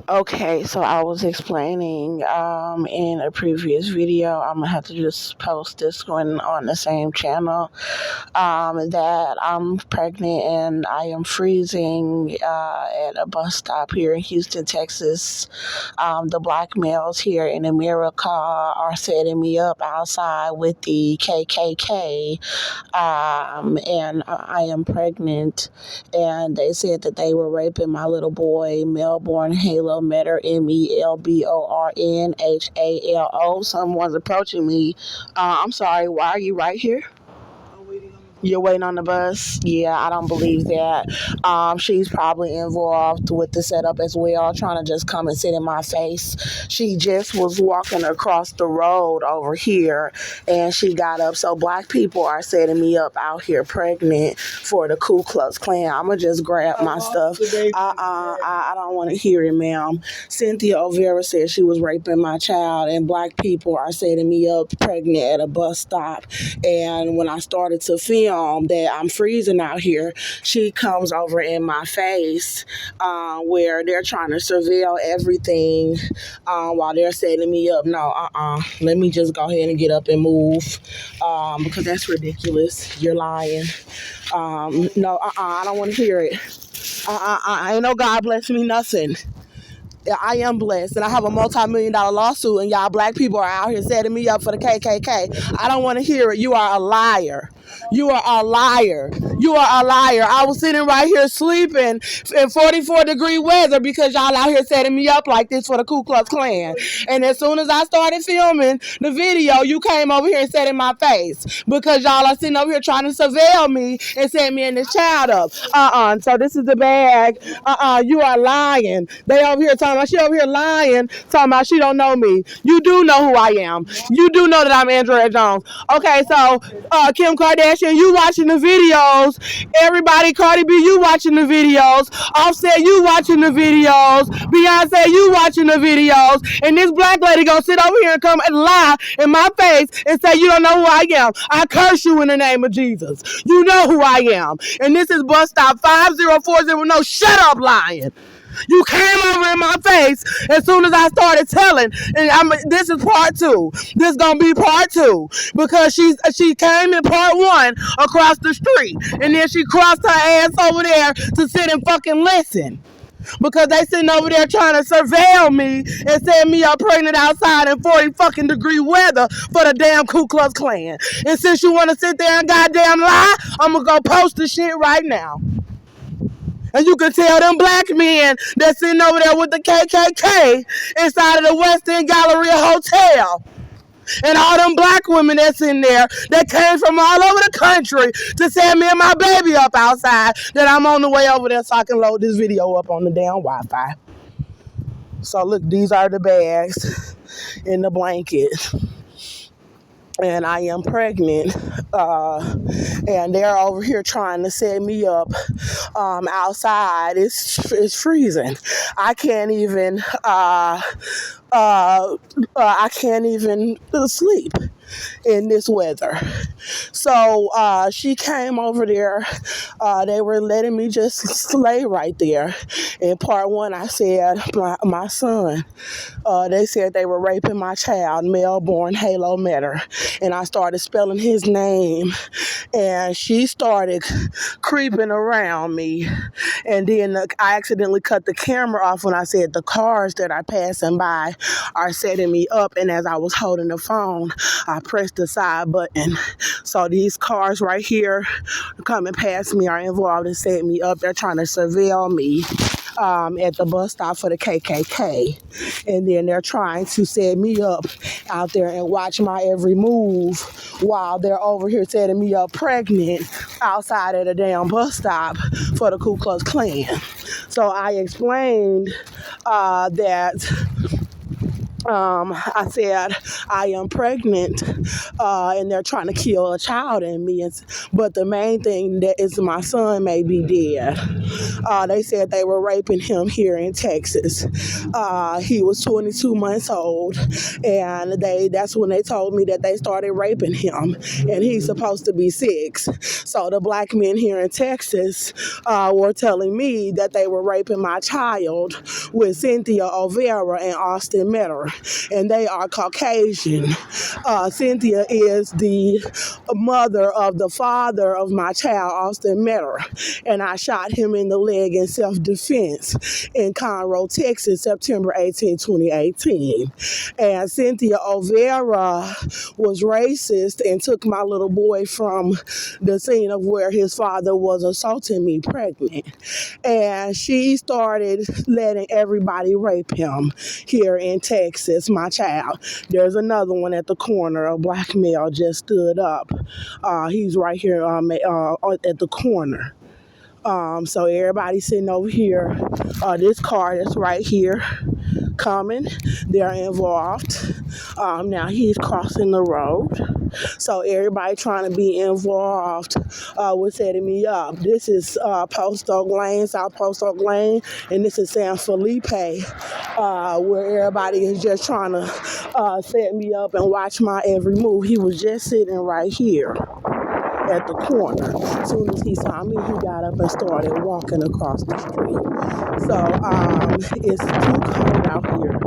Okay, so I was explaining in a previous video, I'm gonna have to just post this one on the same channel, that I'm pregnant and I am freezing at a bus stop here in Houston, Texas. The black males here in America are setting me up outside with the KKK, and I am pregnant, and they said that they were raping my little boy, Melbourne Halo Metter, MELBORNHALO. Someone's approaching me. I'm sorry, why are you right here? You're waiting on the bus? Yeah, I don't believe that. She's probably involved with the setup as well, trying to just come and sit in my face. She just was walking across the road over here, and she got up. So black people are setting me up out here pregnant for the Ku Klux Klan. I'm going to just grab my stuff. I don't want to hear it, ma'am. Cynthia Olvera said she was raping my child, and black people are setting me up pregnant at a bus stop. And when I started to film that I'm freezing out here, she comes over in my face, where they're trying to surveil everything while they're setting me up. No, let me just go ahead and get up and move, because that's ridiculous. You're lying. No, I don't want to hear it. I ain't no God bless me nothing. I am blessed, and I have a multi-million-dollar lawsuit, and y'all black people are out here setting me up for the KKK. I don't want to hear it. You are a liar. You are a liar. You are a liar. I was sitting right here sleeping in 44-degree weather because y'all out here setting me up like this for the Ku Klux Klan. And as soon as I started filming the video, you came over here and sat in my face because y'all are sitting over here trying to surveil me and set me and this child up. So this is the bag. You are lying. They over here talking about she over here lying, talking about she don't know me. You do know who I am. You do know that I'm Andrea Jones. Okay, so Kim Kardashian, you watching the videos. Everybody, Cardi B, you watching the videos. Offset, you watching the videos. Beyonce, you watching the videos. And this black lady gonna sit over here and come and lie in my face and say you don't know who I am. I curse you in the name of Jesus. You know who I am. And this is bus stop 5040. No, shut up lying. You came over in my face as soon as I started telling, and this is part two. This is gonna be part two because she came in part one across the street, and then she crossed her ass over there to sit and fucking listen. Because they sitting over there trying to surveil me and set me up pregnant outside in 40 fucking degree weather for the damn Ku Klux Klan. And since you want to sit there and goddamn lie, I'm gonna go post the shit right now. And you can tell them black men that's sitting over there with the KKK inside of the West End Galleria Hotel. And all them black women that's in there that came from all over the country to send me and my baby up outside, that I'm on the way over there so I can load this video up on the damn Wi-Fi. So look, these are the bags in the blanket. And I am pregnant, and they're over here trying to set me up outside. It's freezing. I can't even sleep in this weather. So she came over there. They were letting me just lay right there. In part one, I said my son. They said they were raping my child, Melbourne Halo Metter, and I started spelling his name, and she started creeping around me, and then I accidentally cut the camera off when I said the cars that are passing by are setting me up, and as I was holding the phone, I pressed the side button. So these cars right here coming past me are involved in setting me up. They're trying to surveil me at the bus stop for the KKK. And then they're trying to set me up out there and watch my every move while they're over here setting me up pregnant outside at a damn bus stop for the Ku Klux Klan. So I explained that I said I am pregnant, and they're trying to kill a child in me. But the main thing that is my son may be dead. They said they were raping him here in Texas. He was 22 months old, and that's when they told me that they started raping him, and he's supposed to be 6. So the black men here in Texas were telling me that they were raping my child with Cynthia Olvera and Austin Metter, and they are Caucasian. Cynthia is the mother of the father of my child, Austin Metter, and I shot him in the leg in self-defense in Conroe, Texas, September 18, 2018. And Cynthia Olvera was racist and took my little boy from the scene of where his father was assaulting me pregnant. And she started letting everybody rape him here in Texas, my child. There's another one at the corner. A black male just stood up. He's right here at the corner. So everybody sitting over here. This car that's right here coming, they're involved. Now he's crossing the road. So everybody trying to be involved with setting me up. This is Post Oak Lane, South Post Oak Lane, and this is San Felipe, where everybody is just trying to set me up and watch my every move. He was just sitting right here at the corner. As soon as he saw me, he got up and started walking across the street. So it's too cold out here.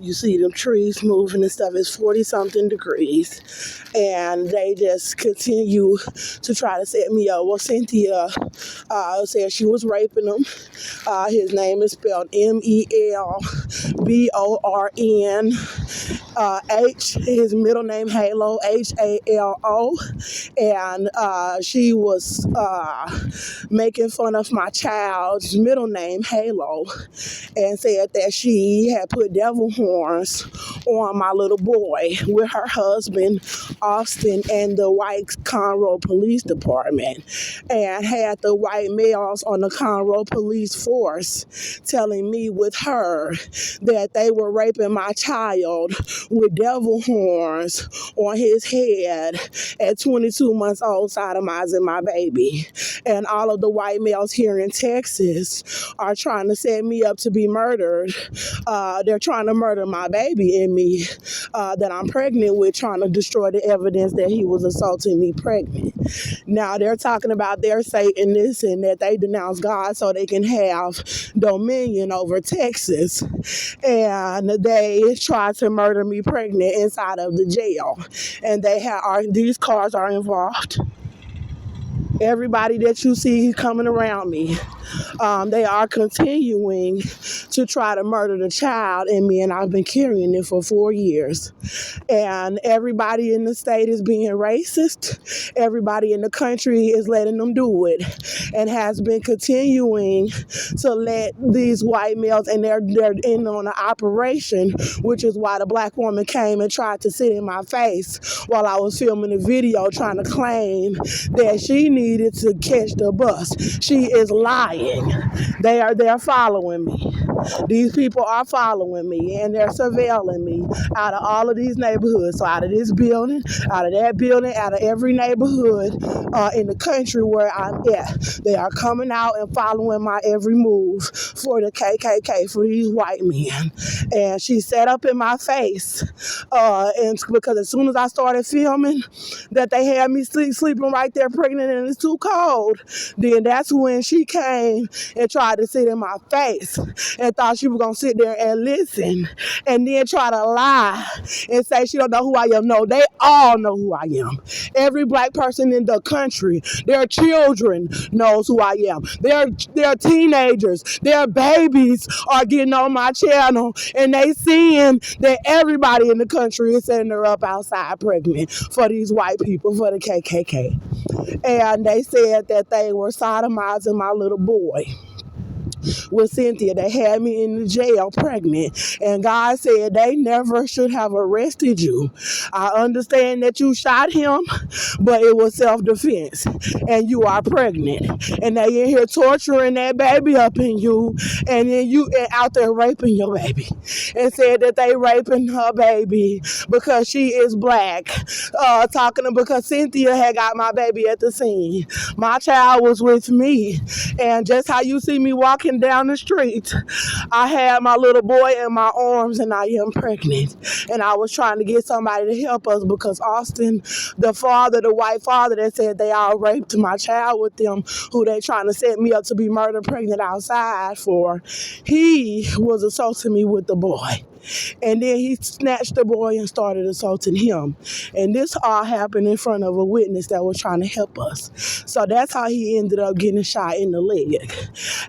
You see them trees moving and stuff. It's 40-something degrees. And they just continue to try to set me up. Well, Cynthia said she was raping him. His name is spelled Melborn. His middle name Halo, Halo. And she was making fun of my child's middle name, Halo, and said that she had put devil horns on my little boy with her husband, Austin, and the white Conroe Police Department, and had the white males on the Conroe Police Force telling me with her that they were raping my child with devil horns on his head at 22 months old, sodomizing my baby. And all of the white males here in Texas are trying to set me up to be murdered. They're trying to murder my baby and me that I'm pregnant with, trying to destroy the evidence that he was assaulting me pregnant. Now they're talking about their Satanists and that they denounce God so they can have dominion over Texas. And they tried to murder me pregnant inside of the jail. And these cars are involved. Everybody that you see coming around me, they are continuing to try to murder the child in me, and I've been carrying it for 4 years. And everybody in the state is being racist. Everybody in the country is letting them do it, and has been continuing to let these white males, and they're in on an operation, which is why the black woman came and tried to sit in my face while I was filming a video trying to claim that she needed to catch the bus. She is lying. They're following me. These people are following me, and they're surveilling me out of all of these neighborhoods. So out of this building, out of that building, out of every neighborhood in the country where I'm at, they are coming out and following my every move for the KKK, for these white men. And she sat up in my face, and because as soon as I started filming that they had me sleeping right there pregnant and it's too cold, then that's when she came and tried to sit in my face and thought she was going to sit there and listen, and then try to lie and say she don't know who I am. No, they all know who I am. Every black person in the country, their children knows who I am. Their teenagers, their babies are getting on my channel, and they seeing that everybody in the country is setting her up outside pregnant for these white people, for the KKK. And they said that they were sodomizing my little boy. with Cynthia. They had me in the jail pregnant. And God said they never should have arrested you. I understand that you shot him, but it was self-defense. And you are pregnant. And they in here torturing that baby up in you. And then you out there raping your baby. And said that they raping her baby because she is black. Because Cynthia had got my baby at the scene. My child was with me. And just how you see me walking down the street, I had my little boy in my arms and I am pregnant. And I was trying to get somebody to help us because Austin, the white father that said they all raped my child with them, who they trying to set me up to be murder pregnant outside for, he was assaulting me with the boy. And then he snatched the boy and started assaulting him. And this all happened in front of a witness that was trying to help us. So that's how he ended up getting shot in the leg.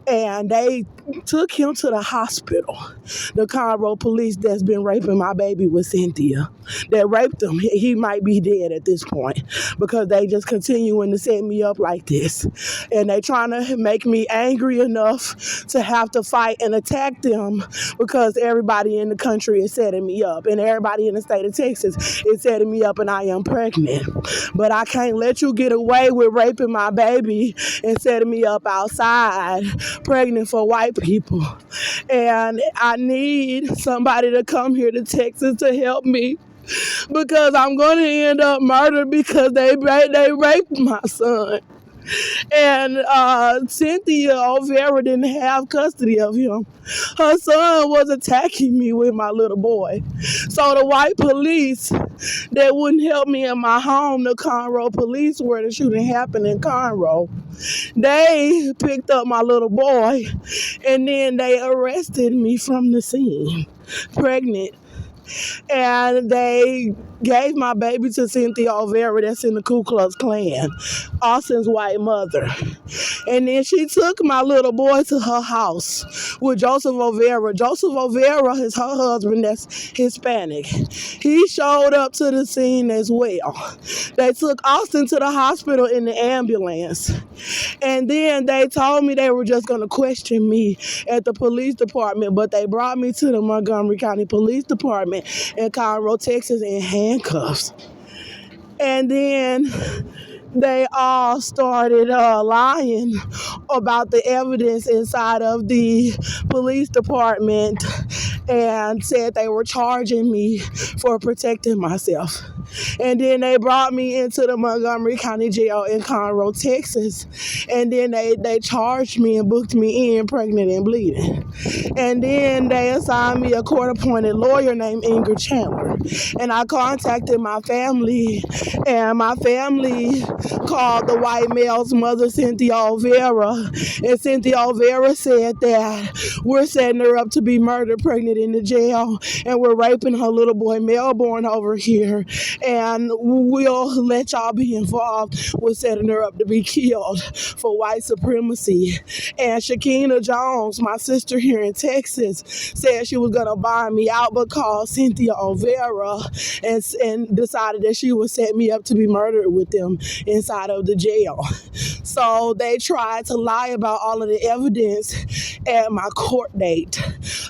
And they took him to the hospital. The Conroe police that's been raping my baby with Cynthia, that raped him, he might be dead at this point because they just continuing to set me up like this. And they trying to make me angry enough to have to fight and attack them because everybody in the country is setting me up and everybody in the state of Texas is setting me up and I am pregnant. But I can't let you get away with raping my baby and setting me up outside pregnant for white people. And I need somebody to come here to Texas to help me because I'm going to end up murdered because they raped my son. And Cynthia Olvera didn't have custody of him. Her son was attacking me with my little boy. So the white police that wouldn't help me in my home, the Conroe police where the shooting happened in Conroe, they picked up my little boy and then they arrested me from the scene, pregnant. And they gave my baby to Cynthia Olvera that's in the Ku Klux Klan, Austin's white mother. And then she took my little boy to her house with Joseph Olvera. Joseph Olvera is her husband that's Hispanic. He showed up to the scene as well. They took Austin to the hospital in the ambulance. And then they told me they were just going to question me at the police department, but they brought me to the Montgomery County Police Department in Conroe, Texas in handcuffs. And then they all started lying about the evidence inside of the police department and said they were charging me for protecting myself. And then they brought me into the Montgomery County Jail in Conroe, Texas. And then they charged me and booked me in pregnant and bleeding. And then they assigned me a court-appointed lawyer named Ingrid Chandler. And I contacted my family, and my family called the white male's mother, Cynthia Olvera. And Cynthia Olvera said that we're setting her up to be murdered pregnant in the jail, and we're raping her little boy Melbourne over here. And we'll let y'all be involved with setting her up to be killed for white supremacy. And Shakina Jones, my sister here in Texas, said she was going to buy me out but called Cynthia Olvera and decided that she would set me up to be murdered with them inside of the jail. So they tried to lie about all of the evidence at my court date.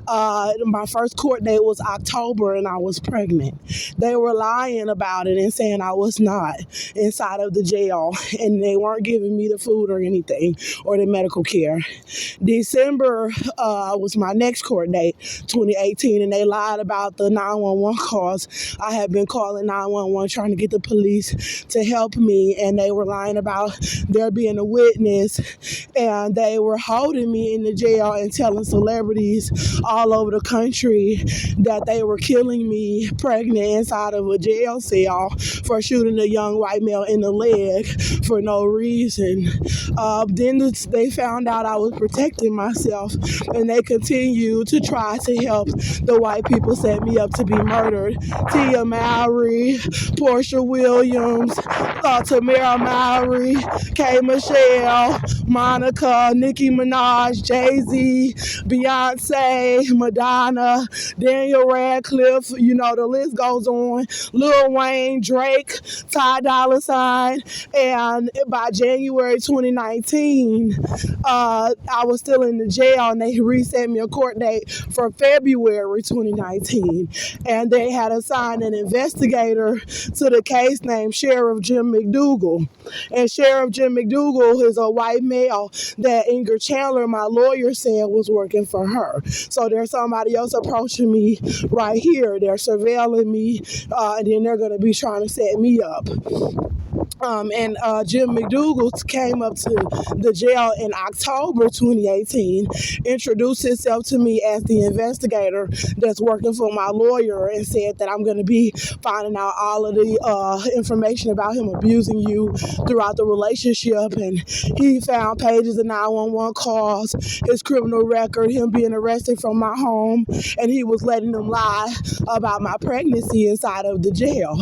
My first court date was October and I was pregnant. They were lying about it and saying I was not inside of the jail and they weren't giving me the food or anything or the medical care. December was my next court date, 2018, and they lied about the 911 calls. I had been calling 911 trying to get the police to help me, and they were lying about there being a witness, and they were holding me in the jail and telling celebrities all over the country that they were killing me pregnant inside of a jail cell for shooting a young white male in the leg for no reason. Then they found out I was protecting myself, and they continued to try to help the white people set me up to be murdered. Tia Mowry, Portia Williams, Tamara Mowry, K. Michelle, Monica, Nicki Minaj, Jay-Z, Beyonce, Madonna, Rihanna, Daniel Radcliffe, the list goes on. Lil Wayne, Drake, Ty Dolla $ign. And by January 2019, I was still in the jail, and they reset me a court date for February 2019. And they had assigned an investigator to the case named Sheriff Jim McDougal. And Sheriff Jim McDougal is a white male that Ingrid Chandler, my lawyer, said was working for her. So there's somebody else approaching me right here. They're surveilling me, and then they're going to be trying to set me up. And Jim McDougal came up to the jail in October 2018, introduced himself to me as the investigator that's working for my lawyer, and said that I'm going to be finding out all of the information about him abusing you throughout the relationship. And he found pages of 911 calls, his criminal record, him being arrested from my home, and he was letting them lie about my pregnancy inside of the jail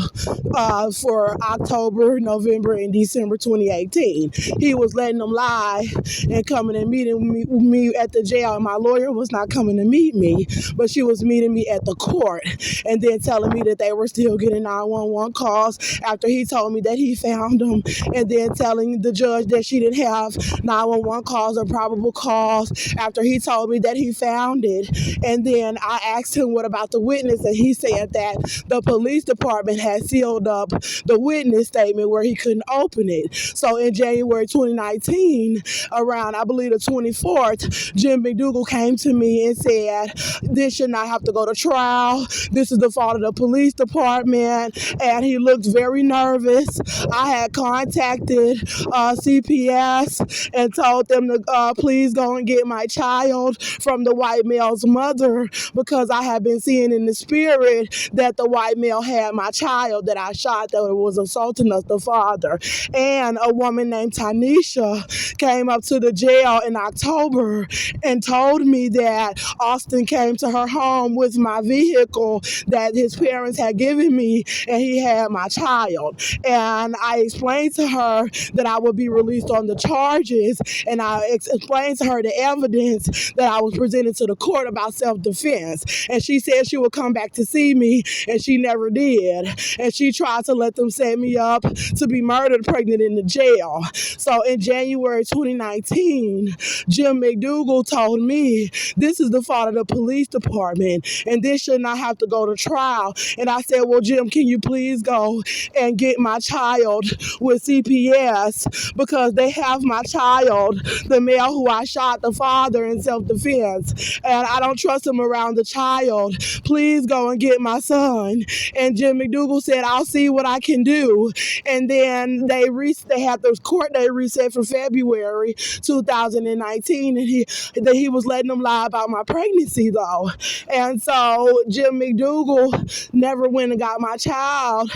for October, November, and December 2018. He was letting them lie and coming and meeting me at the jail. And my lawyer was not coming to meet me, but she was meeting me at the court, and then telling me that they were still getting 911 calls after he told me that he found them, and then telling the judge that she didn't have 911 calls or probable cause after he told me that he found it. And then I asked him, what about the witness? And he said that the police department had sealed up the witness statement where he couldn't open it. So in January 2019, around, I believe, the 24th, Jim McDougal came to me and said, this should not have to go to trial. This is the fault of the police department. And he looked very nervous. I had contacted CPS and told them to please go and get my child from the white male's mother, because I had been seeing in the spirit that the white male had my child that I shot, that was assaulting us, the father. And a woman named Tanisha came up to the jail in October and told me that Austin came to her home with my vehicle that his parents had given me, and he had my child. And I explained to her that I would be released on the charges, and I explained to her the evidence that I was presenting to the court about self-defense. And she said she would come back to see me, and she never did. And she tried to let them set me up to be murdered pregnant in the jail. So in January 2019, Jim McDougal told me, this is the fault of the police department, and this should not have to go to trial. And I said, well, Jim, can you please go and get my child with CPS, because they have my child, the male who I shot, the father, in self-defense, and I don't trust him around the child. Please go and get my son. And Jim McDougal said, I'll see what I can do. And then they had this court date reset for February 2019, and he was letting them lie about my pregnancy, though. And so Jim McDougal never went and got my child.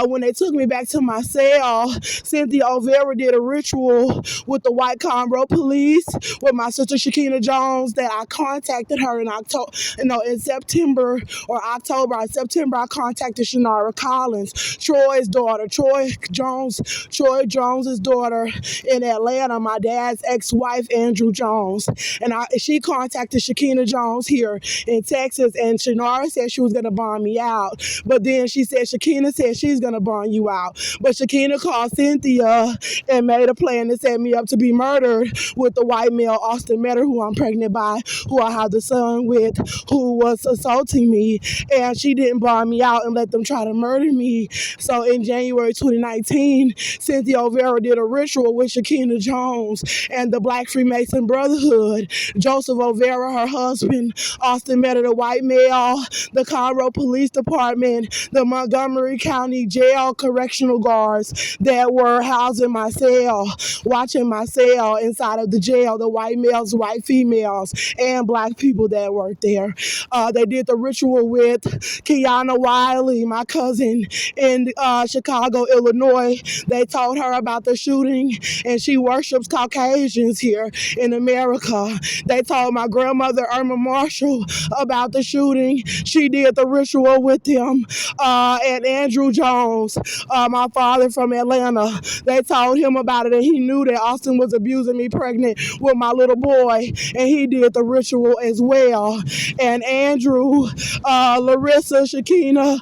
When they took me back to my cell, Cynthia Olvera did a ritual with the white Conroe police with my sister Shakina Jones, that I contacted her in September or October. In September, I contacted Shanara Collins, Troy's daughter, Troy Jones's daughter in Atlanta, my dad's ex-wife, Andrew Jones. And she contacted Shakina Jones here in Texas, and Shanara said she was going to bond me out. But then Shakina said she's going to bond you out. But Shakina called Cynthia and made a plan to set me up to be murdered with the white male, Austin Metter, who I'm pregnant by, who I have the son with, who was assaulting me. And she didn't bond me out and let them try to murder me. So in January 2019, Cynthia Olvera did a ritual with Shakina Jones and the Black Freemason Brotherhood, Joseph Olvera, her husband, Austin Metter, the white male, the Conroe Police Department, the Montgomery County Jail correctional guards that were housed in my cell, watching my cell inside of the jail, the white males, white females, and black people that worked there. They did the ritual with Kiana Wiley, my cousin in Chicago, Illinois. Illinois. They told her about the shooting, and she worships Caucasians here in America. They told my grandmother, Irma Marshall, about the shooting. She did the ritual with them. And Andrew Jones, my father from Atlanta, they told him about it, and he knew that Austin was abusing me pregnant with my little boy, and he did the ritual as well. And Andrew, Larissa, Shakina,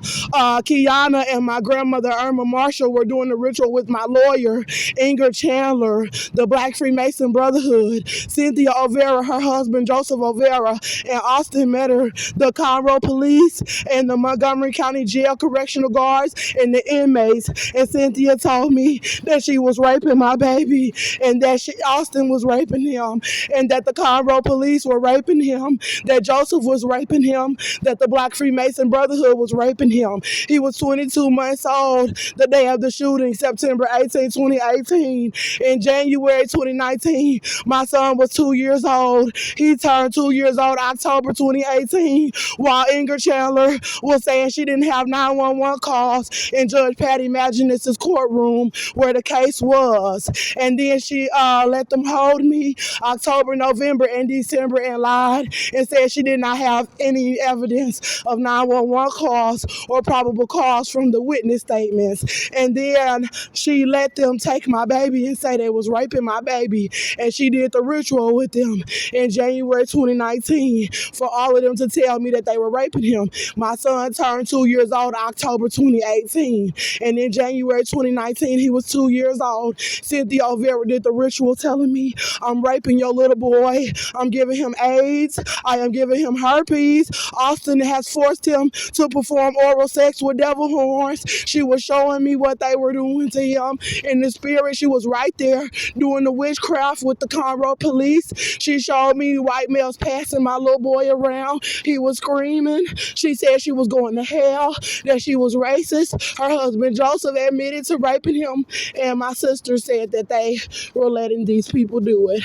Kiana, and my grandmother, Irma Marshall, were doing the ritual with my lawyer, Inger Chandler, the Black Freemason Brotherhood, Cynthia Olvera, her husband, Joseph Olvera, and Austin met her, the Conroe Police, and the Montgomery County Jail Correctional Guards, and the inmates. And Cynthia told me that she was raping my baby, and that Austin was raping him, and that the Conroe Police were raping him, that Joseph was raping him, that the Black Freemason Brotherhood was raping him. He was 22 months old the day of the shooting, September 18, 2018. In January 2019, my son was 2 years old. He turned 2 years old October 2018, while Inger Chandler was saying she didn't have 911 calls in Judge Patty Maginus's courtroom where the case was. And then she let them hold me October, November, and December, and lied and said she did not have any evidence of 911 calls or probable cause from the witness statements. And then she let them take my baby and say they was raping my baby. And she did the ritual with them in January 2019 for all of them to tell me that they were raping him. My son turned 2 years old October 2018. And in January 2019, he was 2 years old. Cynthia Olvera did the ritual telling me, I'm raping your little boy. I'm giving him AIDS. I am giving him herpes. Austin has forced him to perform oral sex with devil horns. She was showing me what they were doing to him. In the spirit, she was right there doing the witchcraft with the Conroe Police. She showed me white males passing my little boy around. He was screaming. She said she was going to hell, that she was racist. Her husband, Joseph, admitted to raping him. And my sister said that they were letting these people do it,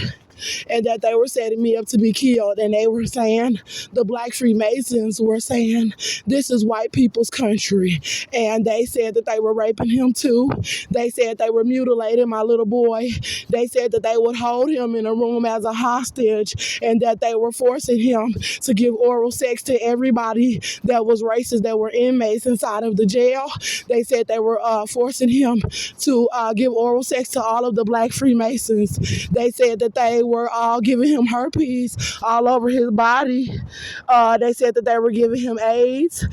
and that they were setting me up to be killed. And they were saying, the Black Freemasons were saying, this is white people's country. And they said that they were raping him too. They said they were mutilating my little boy. They said that they would hold him in a room as a hostage, and that they were forcing him to give oral sex to everybody that was racist, that were inmates inside of the jail. They said they were forcing him to give oral sex to all of the Black Freemasons. They said that they were all giving him herpes all over his body. They said that they were giving him AIDS.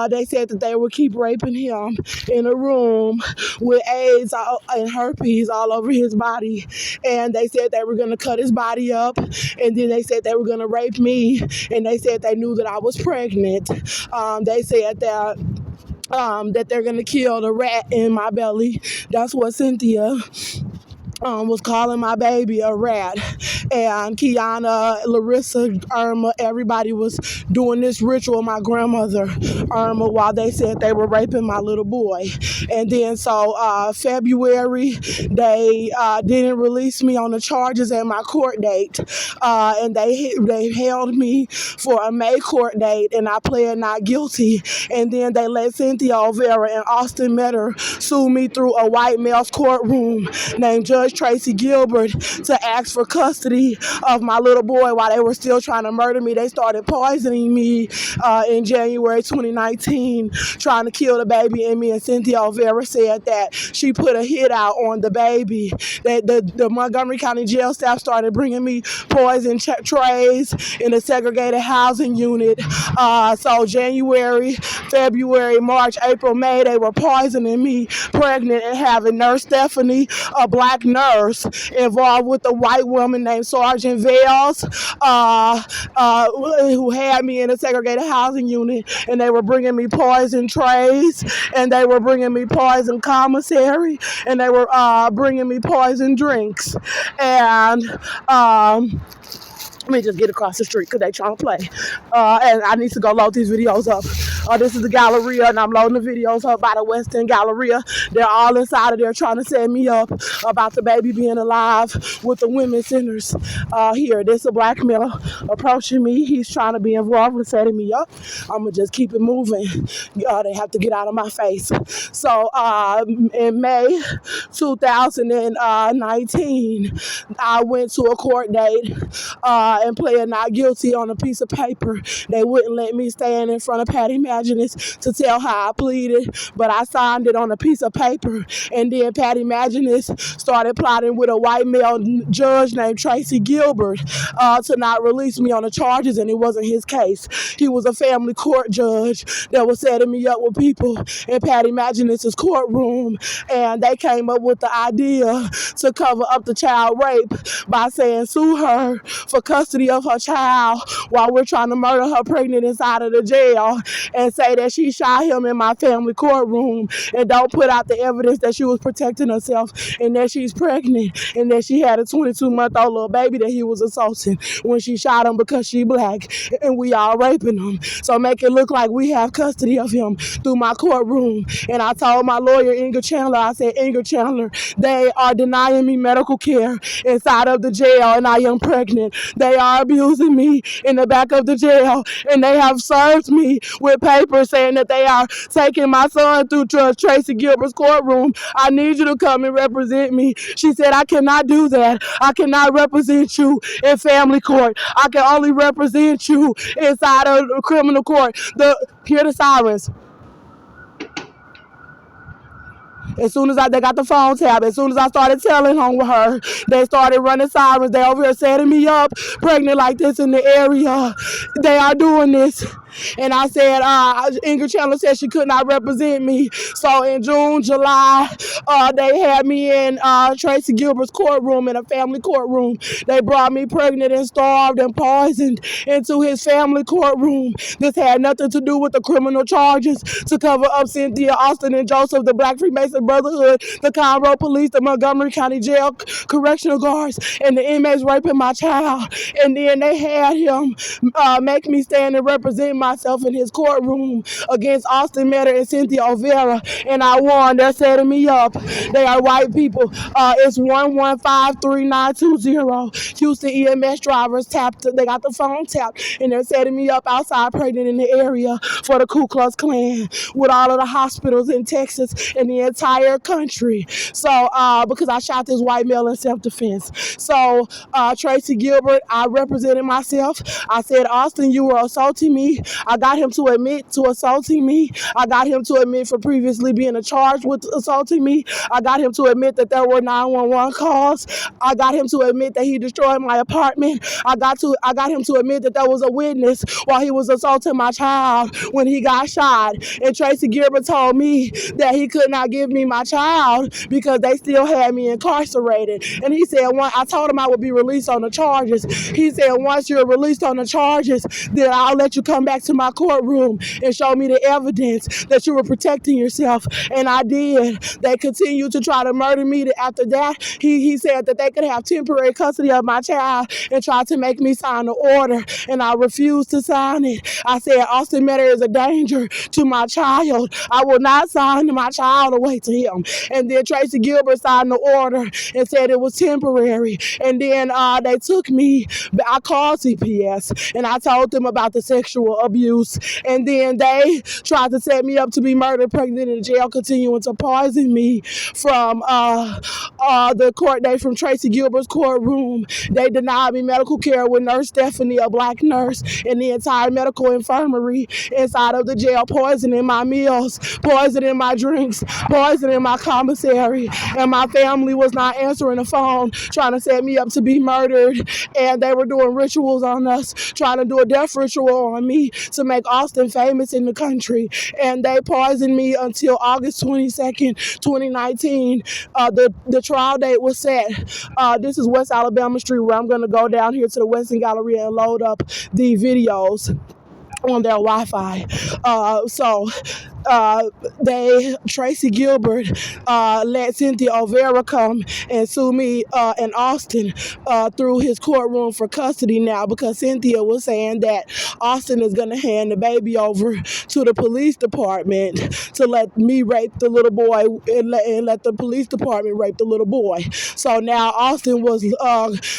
They said that they would keep raping him in a room with AIDS and herpes all over his body. And they said they were going to cut his body up. And then they said they were going to rape me. And they said they knew that I was pregnant. They said that they're going to kill the rat in my belly. That's what Cynthia was calling my baby a rat. And Kiana, Larissa, Irma, everybody was doing this ritual, my grandmother, Irma, while they said they were raping my little boy. And then February, they didn't release me on the charges at my court date. And they held me for a May court date, and I pled not guilty. And then they let Cynthia Olvera and Austin Metter sue me through a white male's courtroom named Judge Tracy Gilbert to ask for custody of my little boy while they were still trying to murder me. They started poisoning me in January 2019, trying to kill the baby in me. And Cynthia Olvera said that she put a hit out on the baby. That the Montgomery County jail staff started bringing me poison trays in a segregated housing unit. So January, February, March, April, May, they were poisoning me pregnant and having Nurse Stephanie, a black nurse, involved with a white woman named Sergeant Vales, who had me in a segregated housing unit. And they were bringing me poison trays, and they were bringing me poison commissary, and they were bringing me poison drinks. And let me just get across the street because they trying to play. And I need to go load these videos up. This is the Galleria, and I'm loading the videos up by the Western Galleria. They're all inside of there trying to set me up about the baby being alive with the women centers here. This is a black male approaching me. He's trying to be involved with setting me up. I'm going to just keep it moving. They have to get out of my face. So in May 2019, I went to a court date and pled not guilty on a piece of paper. They wouldn't let me stand in front of Patty Maginnis to tell how I pleaded, but I signed it on a piece of paper. And then Patty Maginnis started plotting with a white male judge named Tracy Gilbert to not release me on the charges, and it wasn't his case. He was a family court judge that was setting me up with people in Patty Maginnis' courtroom, and they came up with the idea to cover up the child rape by saying sue her for custody of her child while we're trying to murder her pregnant inside of the jail, and say that she shot him in my family courtroom, and don't put out the evidence that she was protecting herself and that she's pregnant and that she had a 22-month-old little baby that he was assaulting when she shot him because she black and we all raping him. So make it look like we have custody of him through my courtroom. And I told my lawyer, Inga Chandler, I said, Inga Chandler, they are denying me medical care inside of the jail and I am pregnant. They are abusing me in the back of the jail, and they have served me with papers saying that they are taking my son through Judge Tracy Gilbert's courtroom. I need you to come and represent me. She said, I cannot do that. I cannot represent you in family court. I can only represent you inside of the criminal court. Hear the sirens. As soon as they got the phone tab, as soon as I started telling on her, they started running sirens. They over here setting me up, pregnant like this in the area. They are doing this. And I said, Ingrid Chandler said she could not represent me. So in June, July, they had me in Tracy Gilbert's courtroom, in a family courtroom. They brought me pregnant and starved and poisoned into his family courtroom. This had nothing to do with the criminal charges to cover up Cynthia, Austin, and Joseph, the Black Freemason Brotherhood, the Conroe Police, the Montgomery County Jail correctional guards, and the inmates raping my child. And then they had him make me stand and represent myself in his courtroom against Austin Metter and Cynthia Olvera, and I won. They're setting me up. They are white people. It's 1153920. Houston EMS drivers tapped. They got the phone tapped, and they're setting me up outside pregnant in the area for the Ku Klux Klan with all of the hospitals in Texas and the entire country. So because I shot this white male in self-defense. So Tracy Gilbert, I represented myself. I said, Austin, you were assaulting me. I got him to admit to assaulting me. I got him to admit for previously being charged with assaulting me. I got him to admit that there were 911 calls. I got him to admit that he destroyed my apartment. I got him to admit that there was a witness while he was assaulting my child when he got shot. And Tracy Gilbert told me that he could not give me my child because they still had me incarcerated. And he said, I told him I would be released on the charges. He said, once you're released on the charges, then I'll let you come back to my courtroom and show me the evidence that you were protecting yourself. And I did. They continued to try to murder me. After that, he said that they could have temporary custody of my child and tried to make me sign the order, and I refused to sign it. I said, Austin Metter is a danger to my child. I will not sign my child away to him. And then Tracy Gilbert signed the order and said it was temporary. And then they took me. I called CPS and I told them about the sexual abuse. And then they tried to set me up to be murdered, pregnant in jail, continuing to poison me from the court date from Tracy Gilbert's courtroom. They denied me medical care with Nurse Stephanie, a black nurse, and the entire medical infirmary inside of the jail, poisoning my meals, poisoning my drinks, poisoning my commissary. And my family was not answering the phone, trying to set me up to be murdered. And they were doing rituals on us, trying to do a death ritual on me to make Austin famous in the country. And they poisoned me until August 22nd, 2019. The trial date was set. This is West Alabama Street, where I'm going to go down here to the Western Galleria and load up the videos on their Wi-Fi. So uh, Tracy Gilbert let Cynthia Olvera come and sue me in Austin through his courtroom for custody now, because Cynthia was saying that Austin is going to hand the baby over to the police department to let me rape the little boy, and let the police department rape the little boy. So now Austin was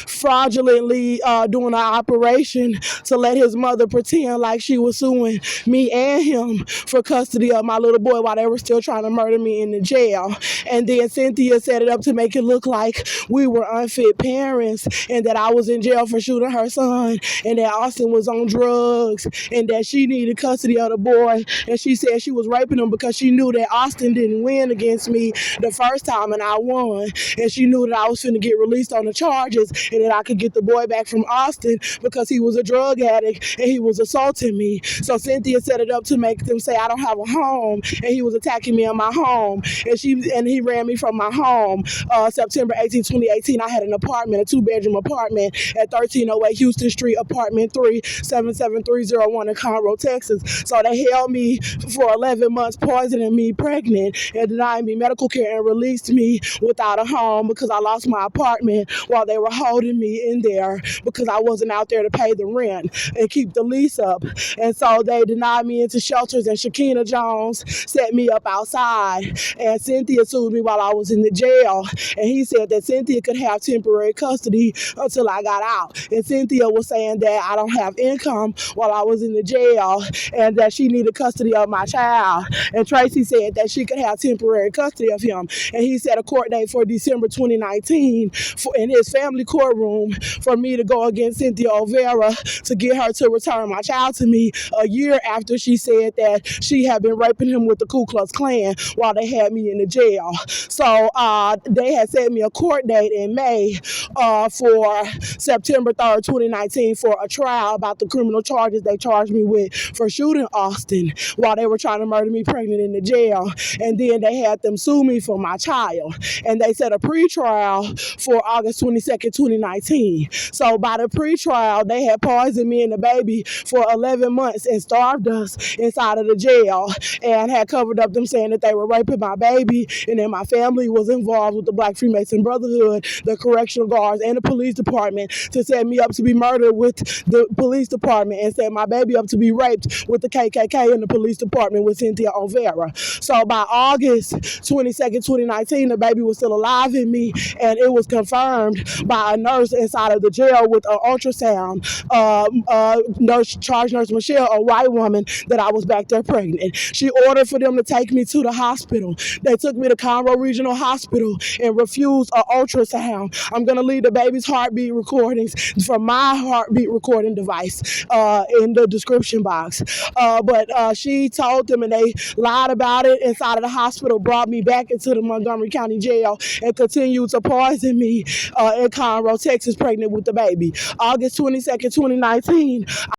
fraudulently doing an operation to let his mother pretend like she was suing me and him for custody of my little boy while they were still trying to murder me in the jail. And then Cynthia set it up to make it look like we were unfit parents and that I was in jail for shooting her son and that Austin was on drugs and that she needed custody of the boy. And she said she was raping him because she knew that Austin didn't win against me the first time and I won. And she knew that I was finna get released on the charges and that I could get the boy back from Austin because he was a drug addict and he was assaulting me. So Cynthia set it up to make them say I don't have a home, and he was attacking me in my home, and he ran me from my home. September 18, 2018, I had an apartment, a 2-bedroom apartment at 1308 Houston Street, apartment 3, 77301 in Conroe, Texas. So they held me for 11 months, poisoning me pregnant and denying me medical care and released me without a home because I lost my apartment while they were holding me in there because I wasn't out there to pay the rent and keep the lease up. And so they denied me into shelters, and Shakina Jones set me up outside. And Cynthia sued me while I was in the jail. And he said that Cynthia could have temporary custody until I got out. And Cynthia was saying that I don't have income while I was in the jail and that she needed custody of my child. And Tracy said that she could have temporary custody of him. And he set a court date for December 2019 in his family courtroom for me to go against Cynthia Olvera to get her to return my child to me a year after she said that she had been raping him with the Ku Klux Klan while they had me in the jail. So they had set me a court date in May for September 3rd, 2019 for a trial about the criminal charges they charged me with for shooting Austin while they were trying to murder me pregnant in the jail. And then they had them sue me for my child. And they set a pretrial for August 22nd, 2019. So by the pretrial, they had poisoned me and the baby for 11 months and starved us inside of the jail and had covered up them saying that they were raping my baby and then my family was involved with the Black Freemason Brotherhood, the correctional guards, and the police department to set me up to be murdered with the police department and set my baby up to be raped with the KKK in the police department with Cynthia Olvera. So by August 22nd, 2019, the baby was still alive in me, and it was confirmed by a nurse inside of the jail with an ultrasound. Charge nurse Michelle, a white woman, that I was back there pregnant. She ordered for them to take me to the hospital. They took me to Conroe Regional Hospital and refused an ultrasound. I'm going to leave the baby's heartbeat recordings from my heartbeat recording device in the description box. But she told them, and they lied about it inside of the hospital, brought me back into the Montgomery County Jail and continued to poison me in Conroe, Texas, pregnant with the baby. August 22nd, 2019,